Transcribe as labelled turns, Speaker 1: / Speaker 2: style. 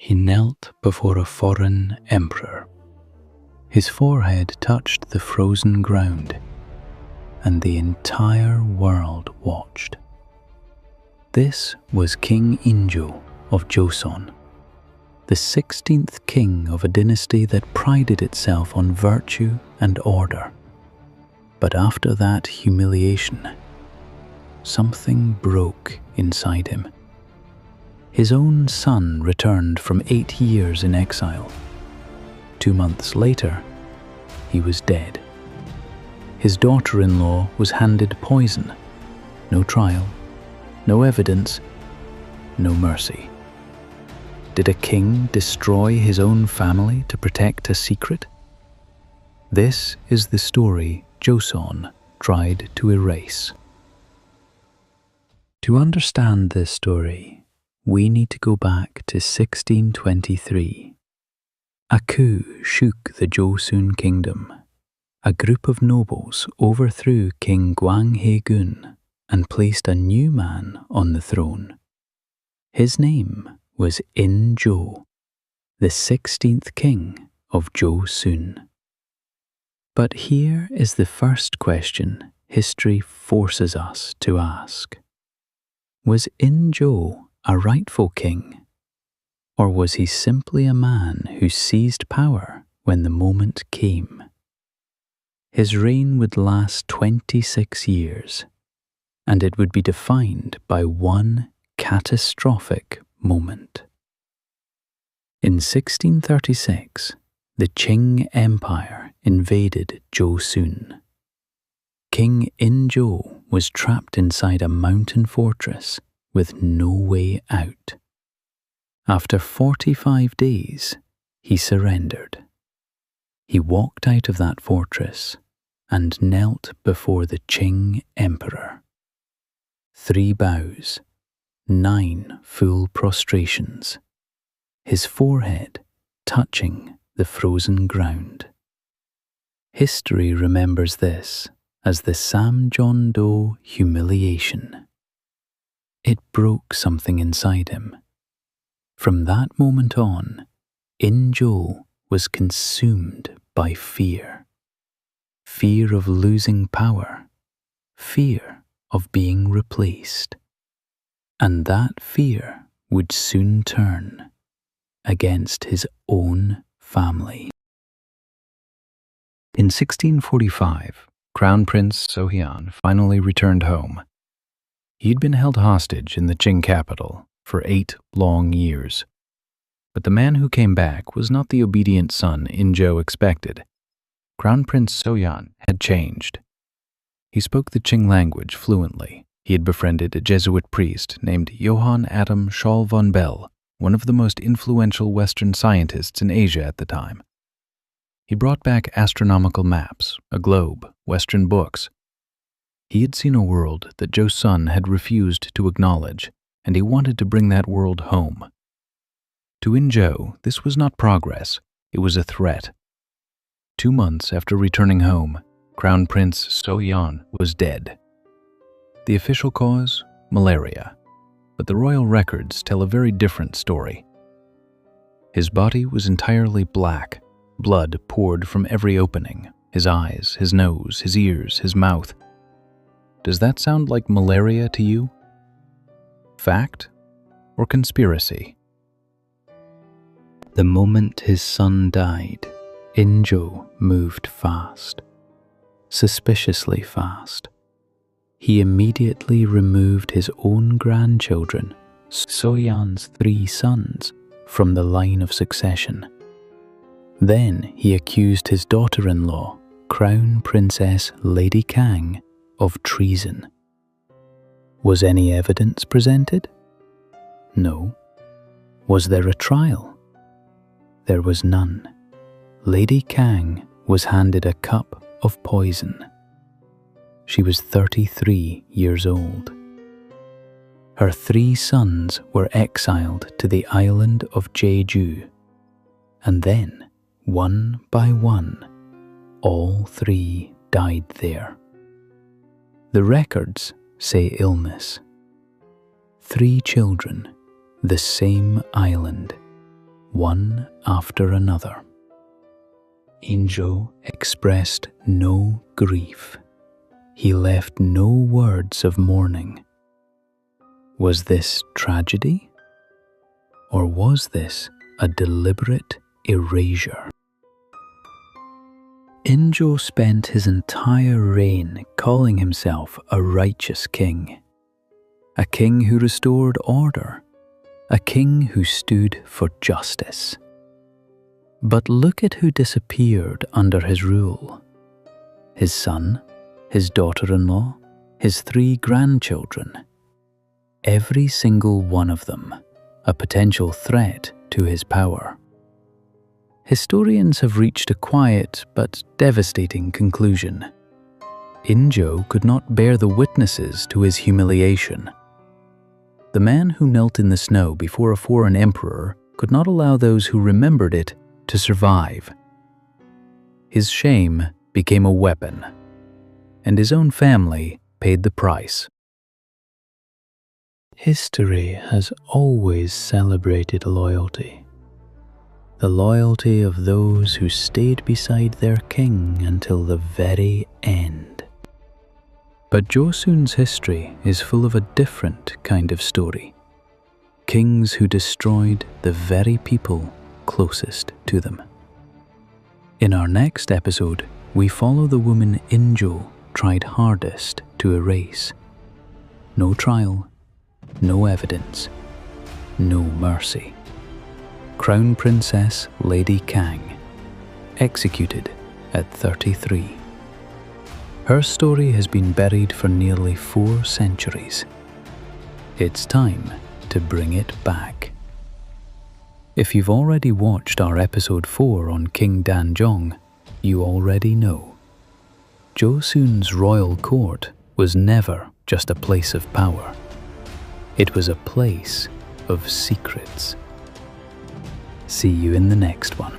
Speaker 1: He knelt before a foreign emperor. His forehead touched the frozen ground, and the entire world watched. This was King Injo of Joseon, the 16th king of a dynasty that prided itself on virtue and order. But after that humiliation, something broke inside him. His own son returned from 8 years in exile. 2 months later, he was dead. His daughter-in-law was handed poison. No trial, no evidence, no mercy. Did a king destroy his own family to protect a secret? This is the story Joseon tried to erase. To understand this story, we need to go back to 1623. A coup shook the Joseon kingdom. A group of nobles overthrew King Gwanghae-gun and placed a new man on the throne. His name was Injo, the 16th king of Joseon. But here is the first question history forces us to ask. Was Injo a rightful king? Or was he simply a man who seized power when the moment came? His reign would last 26 years, and it would be defined by one catastrophic moment. In 1636, the Qing Empire invaded Joseon. King Injo was trapped inside a mountain fortress with no way out. After 45 days, he surrendered. He walked out of that fortress and knelt before the Qing Emperor. 3 bows, 9 full prostrations, his forehead touching the frozen ground. History remembers this as the Samjeondo Humiliation. It broke something inside him. From that moment on, Injo was consumed by fear. Fear of losing power, fear of being replaced. And that fear would soon turn against his own family. In 1645, Crown Prince Sohyeon finally returned home. He'd been held hostage in the Qing capital for 8 long years. But the man who came back was not the obedient son Injo expected. Crown Prince Sohyeon had changed. He spoke the Qing language fluently. He had befriended a Jesuit priest named Johann Adam Scholl von Bell, one of the most influential Western scientists in Asia at the time. He brought back astronomical maps, a globe, Western books. He had seen a world that Joseon had refused to acknowledge, and he wanted to bring that world home. To Injo, this was not progress, it was a threat. 2 months after returning home, Crown Prince Sohyeon was dead. The official cause? Malaria. But the royal records tell a very different story. His body was entirely black. Blood poured from every opening, his eyes, his nose, his ears, his mouth. Does that sound like malaria to you? Fact or conspiracy? The moment his son died, Injo moved fast, suspiciously fast. He immediately removed his own grandchildren, Sohyeon's 3 sons, from the line of succession. Then he accused his daughter-in-law, Crown Princess Lady Kang, of treason. Was any evidence presented? No. Was there a trial? There was none. Lady Kang was handed a cup of poison. She was 33 years old. Her 3 sons were exiled to the island of Jeju, and then, one by one, all 3 died there. The records say illness. 3 children, the same island. one after another. Injo expressed no grief. He left no words of mourning. Was this tragedy? Or was this a deliberate erasure? Injo spent his entire reign calling himself a righteous king. A king who restored order. A king who stood for justice. But look at who disappeared under his rule. His son, his daughter-in-law, his 3 grandchildren. Every single one of them a potential threat to his power. Historians have reached a quiet but devastating conclusion. Injo could not bear the witnesses to his humiliation. The man who knelt in the snow before a foreign emperor could not allow those who remembered it to survive. His shame became a weapon, and his own family paid the price. History has always celebrated loyalty. The loyalty of those who stayed beside their king until the very end. But Joseon's history is full of a different kind of story. Kings who destroyed the very people closest to them. In our next episode, we follow the woman Injo tried hardest to erase. No trial, no evidence, no mercy. Crown Princess Lady Kang, executed at 33. Her story has been buried for nearly 4 centuries. It's time to bring it back. If you've already watched our episode 4 on King Danjong, you already know. Joseon's royal court was never just a place of power. It was a place of secrets. See you in the next one.